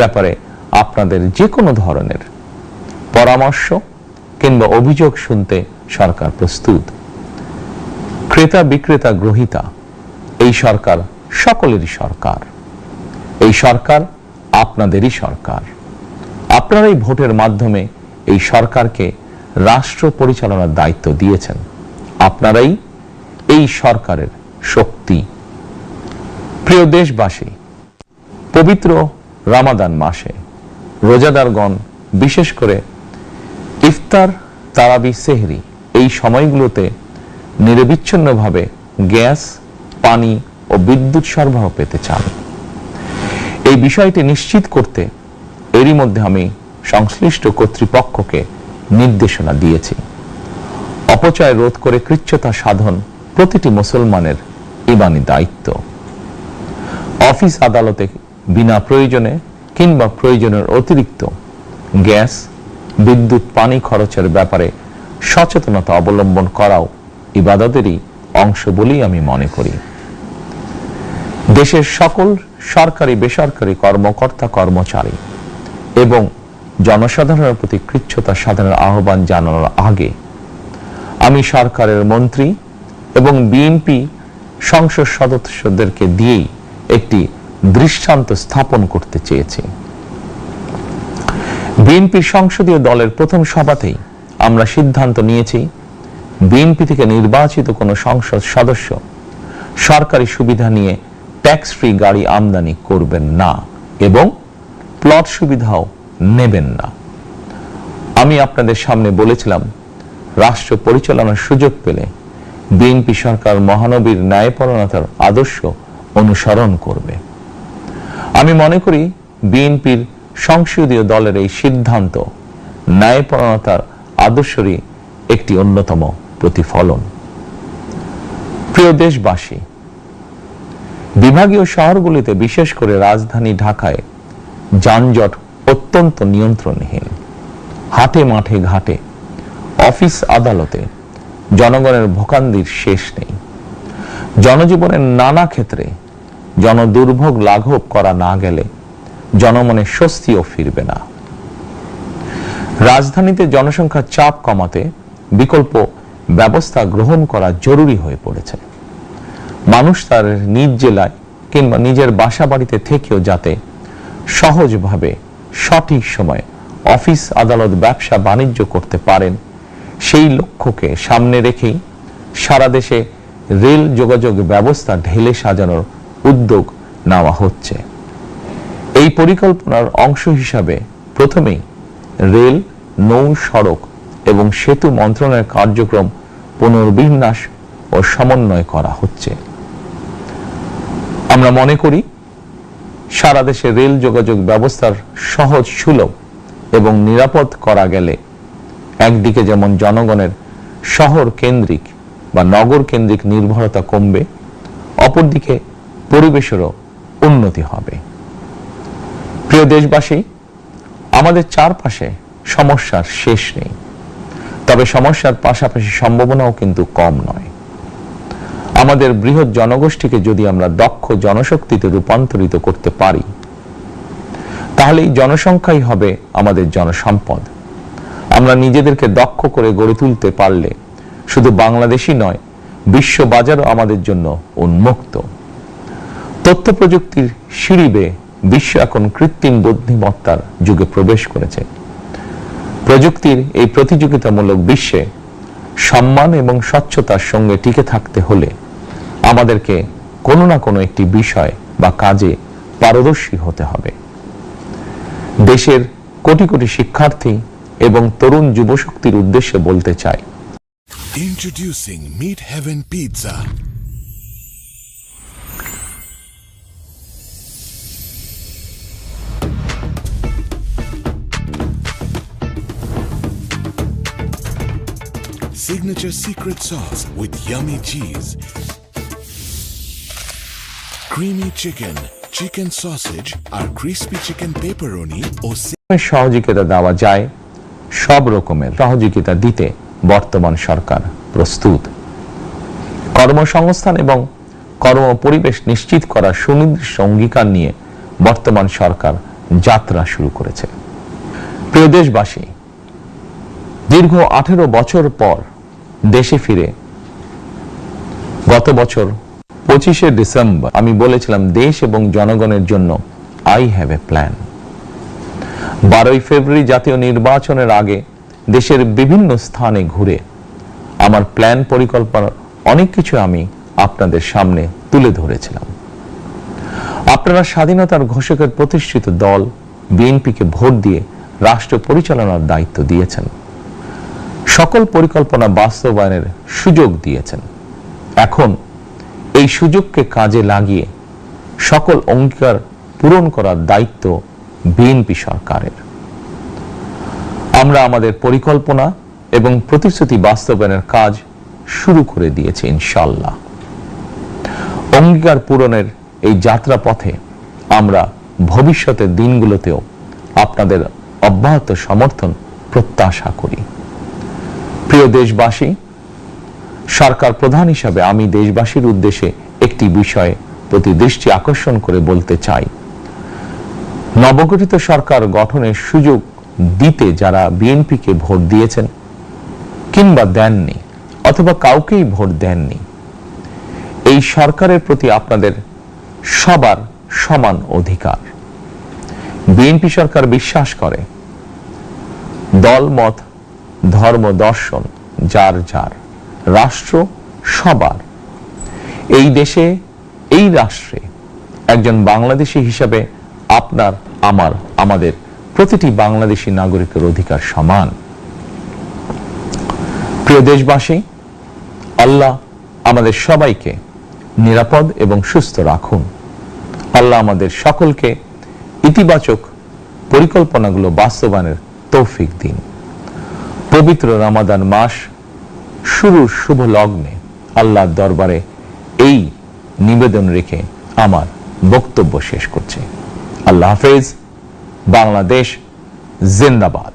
ব্যাপারে আপনাদের যে কোনো ধরনের পরামর্শ কিংবা অভিযোগ শুনতে সরকার প্রস্তুত। ক্রেতা বিক্রেতা গ্রহীতা এই সরকার সকলেরই সরকার। এই সরকার আপনাদেরই সরকার। আপনারাই ভোটের মাধ্যমে এই সরকারকে রাষ্ট্র পরিচালনার দায়িত্ব দিয়েছেন। আপনারাই এই সরকারের শক্তি। প্রিয় দেশবাসী, পবিত্র রমাদান মাসে রোজাদারগণ বিশেষ করে ইফতার, তারাবি, সেহরি এই সময়গুলোতে নিরবিচ্ছিন্নভাবে গ্যাস, পানি ও বিদ্যুৎ সরবরাহ পেতে চান। এই বিষয়টি নিশ্চিত করতে এরই মধ্যে আমি সংশ্লিষ্ট কর্তৃপক্ষকে নির্দেশনা দিয়েছি। অপচয় রোধ করে কৃচ্ছতা সাধন প্রতিটি মুসলমানের ঈমানি দায়িত্ব। অফিস আদালতে বিনা প্রয়োজনে কিংবা প্রয়োজনের অতিরিক্ত গ্যাস, বিদ্যুৎ, পানি খরচের ব্যাপারে সচেতনতা অবলম্বন করাও ইবাদতেরই অংশ বলেই আমি মনে করি। দেশের সকল সরকারি বেসরকারি কর্মকর্তা কর্মচারী এবং জনসাধারণের প্রতি কৃচ্ছতা সাধনের আহ্বান জানানোর আগে আমি সরকারের মন্ত্রী এবং বিএনপি সংসদ সদস্যদেরকে দিয়েই একটি দৃষ্টান্ত স্থাপন করতে চেয়েছি। বিএনপি সংসদীয় দলের প্রথম সভাতেই আমরা সিদ্ধান্ত নিয়েছি বিএনপি থেকে নির্বাচিত কোনো সংসদ সদস্য সরকারি সুবিধা নিয়ে ট্যাক্স ফ্রি গাড়ি আমদানি করবেন না এবং প্লট সুবিধাও নেবেন না। আমি আপনাদের সামনে বলেছিলাম রাষ্ট্র পরিচালনার সুযোগ পেলে বিএনপি সরকার মহানবীর ন্যায়পরায়ণতার আদর্শ অনুসরণ করবে। আমি মনে করি বিএনপির সংসদীয় দলের এই সিদ্ধান্ত ন্যায়পরায়ণতার আদর্শেরই একটি অন্যতম প্রতিফলন। প্রিয় দেশবাসী, বিভাগীয় শহরগুলিতে বিশেষ করে রাজধানী ঢাকায় যানজট অত্যন্ত নিয়ন্ত্রণহীন। হাটে মাঠে ঘাটে, অফিস আদালতে জনগণের ভোগান্তির শেষ নেই। জনজীবনের নানা ক্ষেত্রে জনদুর্ভোগ লাঘব করা না গেলে জনমনে স্বস্তিও ফিরবে না। রাজধানীতে জনসংখ্যার চাপ কমাতে বিকল্প ব্যবস্থা গ্রহণ করা জরুরি হয়ে পড়েছে। মানুষ তার নিজ জেলায় কিংবা নিজের বাসা বাড়িতে থেকেও যাতে সহজভাবে সঠিক সময়ে অফিস, আদালত, ব্যবসা বাণিজ্য করতে পারেন সেই লক্ষ্যকে সামনে রেখেই সারা দেশে রেল যোগাযোগ ব্যবস্থা ঢেলে সাজানোর উদ্যোগ নেওয়া হচ্ছে। এই পরিকল্পনার অংশ হিসাবে প্রথমেই রেল, নৌ, সড়ক এবং সেতু মন্ত্রণালয়ের কার্যক্রম পুনর্বিন্যাস ও সমন্বয় করা হচ্ছে। আমরা মনে করি সারা দেশে রেল যোগাযোগ ব্যবস্থার সহজ, সুলভ এবং নিরাপদ করা গেলে একদিকে যেমন জনগণের শহর কেন্দ্রিক বা নগর কেন্দ্রিক নির্ভরতা কমবে, অপরদিকে পরিবেশেরও উন্নতি হবে। প্রিয় দেশবাসী, আমাদের চারপাশে সমস্যার শেষ নেই, তবে সমস্যার পাশাপাশি সম্ভাবনাও কিন্তু কম নয়। আমাদের বৃহৎ জনগোষ্ঠীকে যদি আমরা দক্ষ জনশক্তিতে রূপান্তরিত করতে পারি তাহলে এই জনসংখ্যাই হবে আমাদের জনসম্পদ। আমরা নিজেদেরকে দক্ষ করে গড়ে তুলতে পারলে শুধু বাংলাদেশই নয়, বিশ্ব বাজারও আমাদের জন্য উন্মুক্ত। তথ্য প্রযুক্তির সিঁড়ি বেয়ে বিশ্ব এখন কৃত্রিম বুদ্ধিমত্তার যুগে প্রবেশ করেছে। প্রযুক্তির এই প্রতিযোগিতামূলক বিশ্বে সম্মান এবং স্বচ্ছতার সঙ্গে টিকে থাকতে হলে আমাদেরকে কোনো না কোনো একটি বিষয় বা কাজে পারদর্শী হতে হবে। দেশের কোটি কোটি শিক্ষার্থী এবং তরুণ যুবশক্তির উদ্দেশ্যে বলতে চাই, Introducing Meat Heaven Pizza. Signature secret sauce with yummy cheese. Creamy chicken, chicken sausage, R crispy chicken pepperoni ও সহযোগিতা দেওয়া যায়, সব রকমের সহযোগিতা দিতে বর্তমান সরকার প্রস্তুত। কর্মসংস্থান এবং কর্ম পরিবেশ নিশ্চিত করার সুনির্দিষ্ট অঙ্গীকার নিয়ে বর্তমান সরকার যাত্রা শুরু করেছে। প্রিয় দেশবাসী, দীর্ঘ 18 বছর পর দেশে ফিরে গত বছর 25শে ডিসেম্বর আমি বলেছিলাম দেশ এবং জনগণের জন্য আই হ্যাভ এ প্ল্যান। 12ই ফেব্রুয়ারি জাতীয় নির্বাচনের আগে দেশের বিভিন্ন স্থানে ঘুরে আমার প্ল্যান পরিকল্পনার অনেক কিছু আমি আপনাদের সামনে তুলে ধরেছিলাম। আপনারা স্বাধীনতার ঘোষকের প্রতিষ্ঠিত দল বিএনপিকে ভোট দিয়ে রাষ্ট্র পরিচালনার দায়িত্ব দিয়েছেন, সকল পরিকল্পনা বাস্তবায়নের সুযোগ দিয়েছেন। এখন এই সুযোগকে কাজে লাগিয়ে সকল অঙ্গীকার পূরণ করার দায়িত্ব বিএনপি সরকারের। আমরা আমাদের পরিকল্পনা এবং প্রতিশ্রুতি বাস্তবায়নের কাজ শুরু করে দিয়েছি ইনশাআল্লাহ। অঙ্গীকার পূরণের এই যাত্রা পথে আমরা ভবিষ্যতের দিনগুলোতেও আপনাদের অব্যাহত সমর্থন প্রত্যাশা করি। প্রিয় দেশবাসী, সরকার প্রধান হিসাবে আমি দেশবাসীর উদ্দেশ্যে একটি বিষয়ে প্রতি দৃষ্টি আকর্ষণ করে বলতে চাই। নবগঠিত সরকার গঠনের সুযোগ দিতে যারা বিএনপিকে ভোট দিয়েছেন কিংবা দেননি অথবা কাউকেই ভোট দেননি, এই সরকারের প্রতি আপনাদের সবার সমান অধিকার। বিএনপি সরকার বিশ্বাস করে দলমত ধর্ম দর্শন যার যার, রাষ্ট্র সবার। এই দেশে এই রাষ্ট্রে একজন বাংলাদেশী হিসাবে আপনার আমার আমাদের প্রতিটি বাংলাদেশী নাগরিকের অধিকার সমান। প্রিয় দেশবাসী, আল্লাহ আমাদের সবাইকে নিরাপদ এবং সুস্থ রাখুন। আল্লাহ আমাদের সকলকে ইতিবাচক পরিকল্পনাগুলো বাস্তবায়নের তৌফিক দিন। পবিত্র রমাদান মাস শুরুর শুভ লগ্নে আল্লাহর দরবারে এই নিবেদন রেখে আমার বক্তব্য শেষ করছি। আল্লাহ হাফেজ। বাংলাদেশ জিন্দাবাদ।